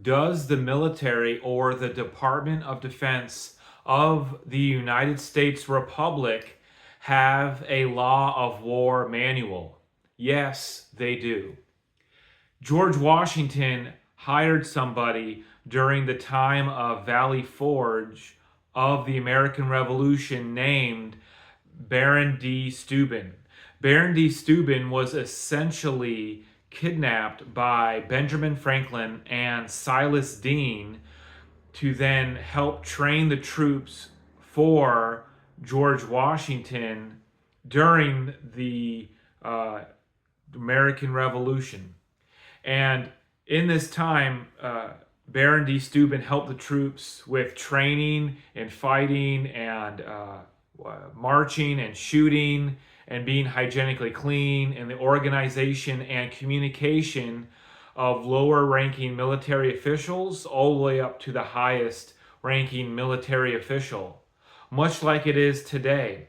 Does the military or the Department of Defense of the United States Republic have a law of war manual? Yes, they do. George Washington hired somebody during the time of Valley Forge of the American Revolution named Baron de Steuben. Baron de Steuben was essentially kidnapped by Benjamin Franklin and Silas Deane to then help train the troops for George Washington during the American Revolution. And in this time, Baron de Steuben helped the troops with training and fighting and marching and shooting and being hygienically clean, and the organization and communication of lower ranking military officials all the way up to the highest ranking military official, much like it is today.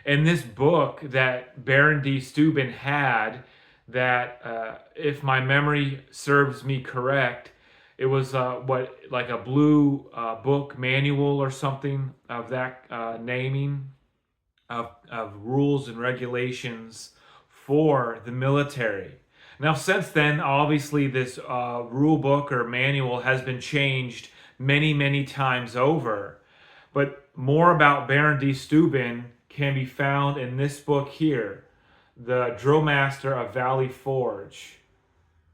And this book that Baron de Steuben had, that if my memory serves me correct, it was like a blue book manual or something of that naming of rules and regulations for the military. Now, since then, obviously, this rule book or manual has been changed many, many times over. But more about Baron de Steuben can be found in this book here, The Drill Master of Valley Forge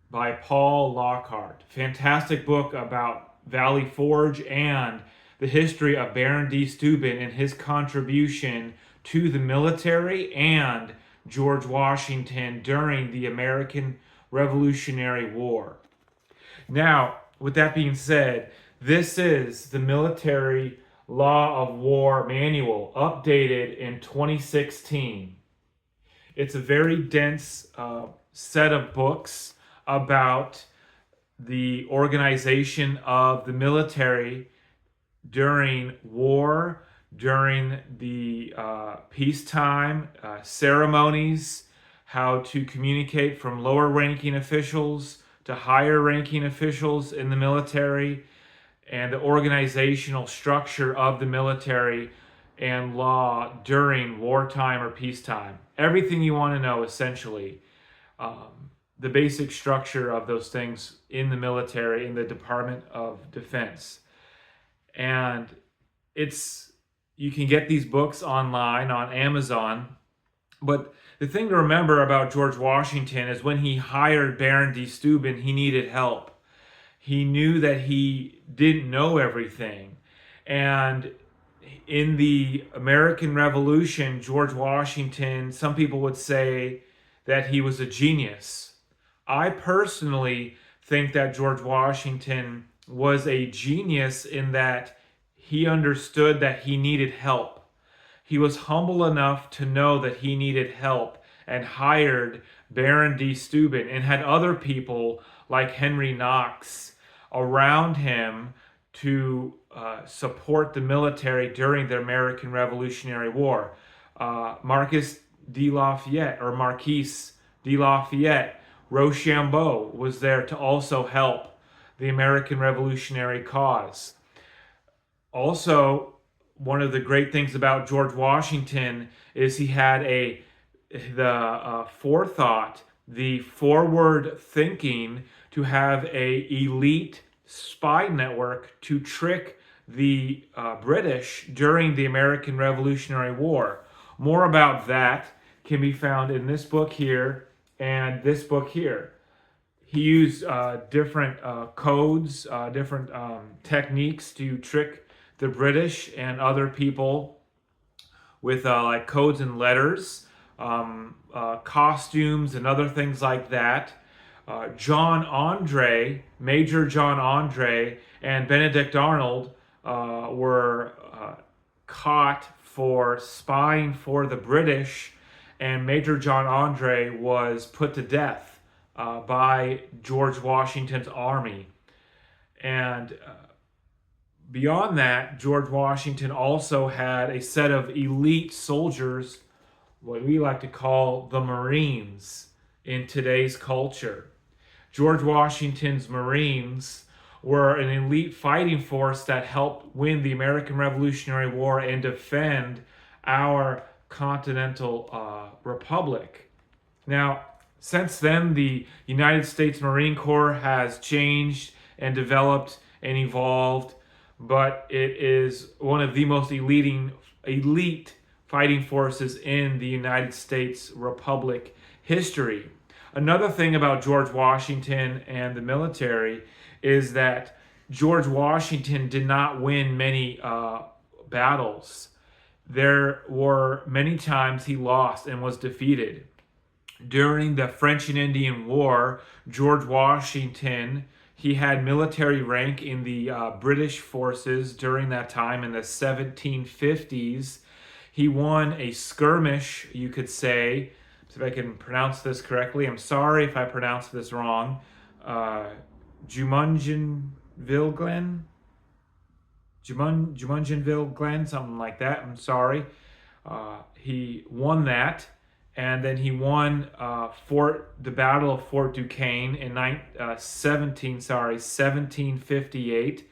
by Paul Lockhart. Fantastic book about Valley Forge and the history of Baron de Steuben and his contribution to the military and George Washington during the American Revolutionary War. Now, with that being said, this is the Military Law of War Manual, updated in 2016. It's a very dense set of books about the organization of the military during war, during the peacetime ceremonies, how to communicate from lower ranking officials to higher ranking officials in the military, and the organizational structure of the military and law during wartime or peacetime. Everything you want to know, essentially. The basic structure of those things in the military, in the Department of Defense. And you can get these books online on Amazon. But the thing to remember about George Washington is when he hired Baron de Steuben, he needed help. He knew that he didn't know everything. And in the American Revolution, George Washington, some people would say that he was a genius. I personally think that George Washington was a genius in that he understood that he needed help. He was humble enough to know that he needed help and hired Baron de Steuben and had other people like Henry Knox around him to support the military during the American Revolutionary War. Marquis de Lafayette, Rochambeau was there to also help the American Revolutionary cause. Also, one of the great things about George Washington is he had the forethought, the forward thinking to have a elite spy network to trick the British during the American Revolutionary War. More about that can be found in this book here and this book here. He used different codes, different techniques to trick the British and other people with like codes and letters, costumes, and other things like that. Major John Andre, and Benedict Arnold were caught for spying for the British, and Major John Andre was put to death by George Washington's army. And beyond that, George Washington also had a set of elite soldiers, what we like to call the Marines in today's culture. George Washington's Marines were an elite fighting force that helped win the American Revolutionary War and defend our continental republic. Now, since then, the United States Marine Corps has changed and developed and evolved, but it is one of the most elite fighting forces in the United States Republic history. Another thing about George Washington and the military is that George Washington did not win many battles. There were many times he lost and was defeated. During the French and Indian War, George Washington, he had military rank in the British forces during that time in the 1750s. He won a skirmish, you could say, if I can pronounce this correctly. I'm sorry if I pronounced this wrong. Jumongenville Glen? Jumongenville Glen, something like that. I'm sorry. He won that, and then he won the Battle of Fort Duquesne in 1758,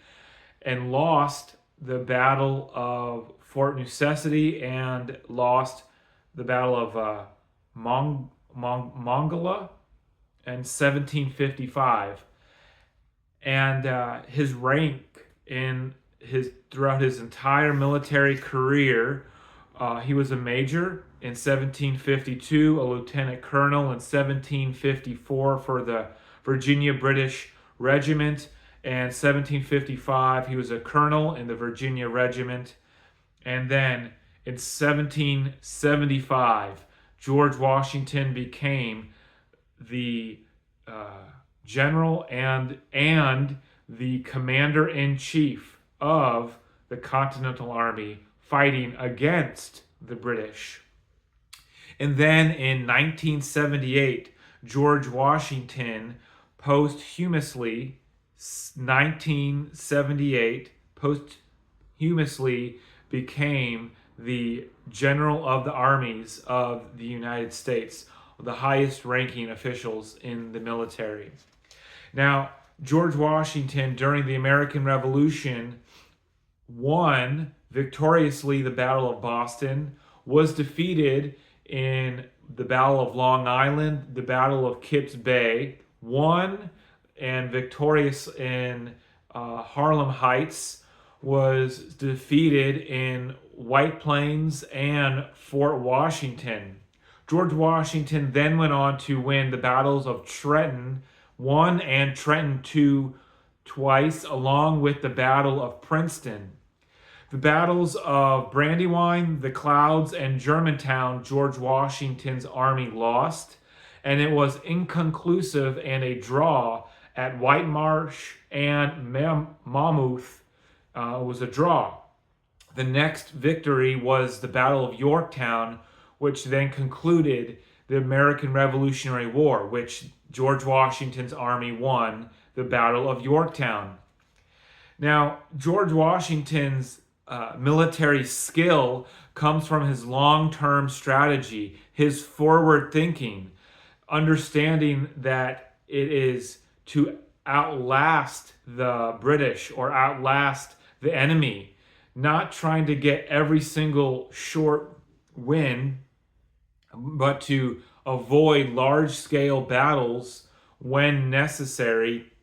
and lost the Battle of Fort Necessity and lost the Battle of Mongola in 1755. And his rank throughout his entire military career, he was a major in 1752, a lieutenant colonel in 1754 for the Virginia British Regiment, and 1755 he was a colonel in the Virginia Regiment. And then in 1775, George Washington became the general and the commander-in-chief of the Continental Army, fighting against the British. And then in 1978, George Washington posthumously became the General of the Armies of the United States, the highest ranking officials in the military. Now, George Washington, during the American Revolution, won victoriously the Battle of Boston, was defeated in the Battle of Long Island, the Battle of Kips Bay, won and victorious in Harlem Heights, was defeated in White Plains and Fort Washington. George Washington then went on to win the battles of Trenton 1 and Trenton 2 twice, along with the Battle of Princeton. The battles of Brandywine, the Clouds, and Germantown, George Washington's army lost, and it was inconclusive and a draw at White Marsh and Monmouth. Was a draw. The next victory was the Battle of Yorktown, which then concluded the American Revolutionary War, which George Washington's army won the Battle of Yorktown. Now, George Washington's military skill comes from his long-term strategy, his forward thinking, understanding that it is to outlast the British or outlast the enemy, not trying to get every single short win, but to avoid large-scale battles when necessary,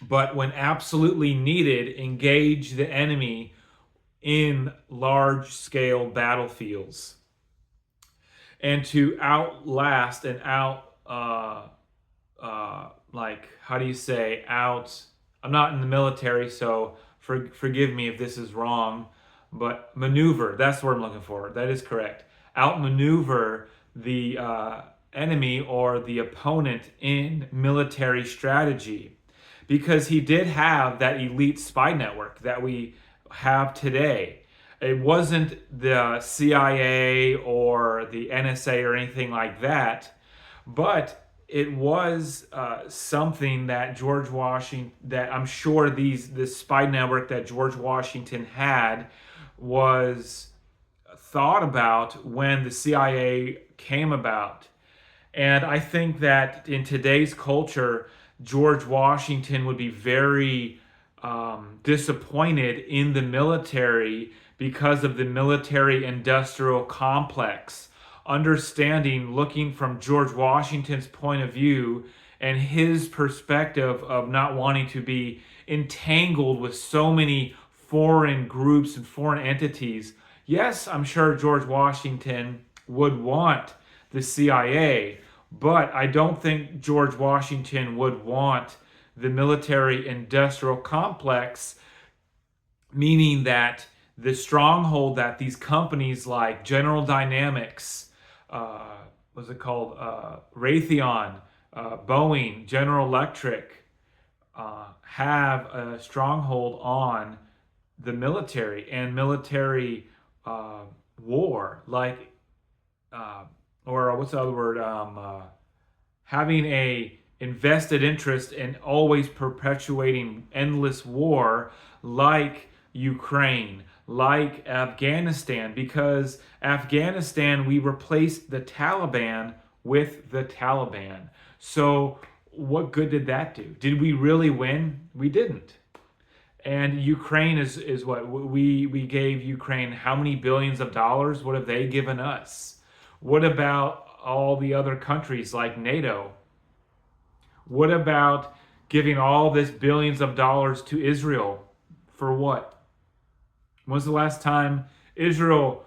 but when absolutely needed, engage the enemy in large-scale battlefields. And to outlast and I'm not in the military, so forgive me if this is wrong, but maneuver, that's the word I'm looking for. That is correct. Outmaneuver the enemy or the opponent in military strategy, because he did have that elite spy network that we have today. It wasn't the CIA or the NSA or anything like that, but it was something that George Washington, that I'm sure this spy network that George Washington had was thought about when the CIA came about. And I think that in today's culture, George Washington would be very disappointed in the military because of the military industrial complex. Understanding, looking from George Washington's point of view and his perspective of not wanting to be entangled with so many foreign groups and foreign entities. Yes, I'm sure George Washington would want the CIA, but I don't think George Washington would want the military industrial complex, meaning that the stronghold that these companies like General Dynamics, what's it called, Raytheon, Boeing, General Electric, have a stronghold on the military and military war, like, or what's the other word? Having a invested interest in always perpetuating endless war, like Ukraine, like Afghanistan, because Afghanistan, we replaced the Taliban with the Taliban. So what good did that do? Did we really win? We didn't. And Ukraine is what we gave Ukraine how many billions of dollars? What have they given us? What about all the other countries like NATO? What about giving all this billions of dollars to Israel? For what? When was the last time Israel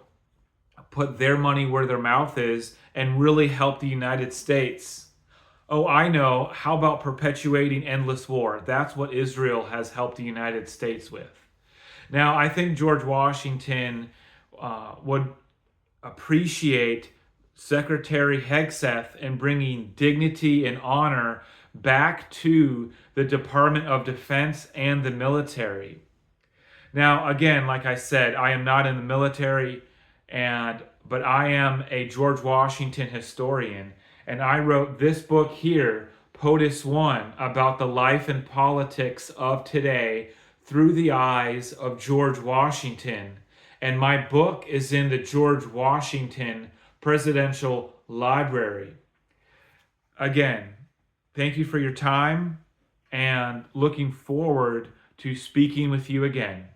put their money where their mouth is and really helped the United States? Oh, I know. How about perpetuating endless war? That's what Israel has helped the United States with. Now, I think George Washington would appreciate Secretary Hegseth in bringing dignity and honor back to the Department of Defense and the military. Now, again, like I said, I am not in the military, but I am a George Washington historian, and I wrote this book here, POTUS 1, about the life and politics of today through the eyes of George Washington. And my book is in the George Washington Presidential Library. Again, thank you for your time, and looking forward to speaking with you again.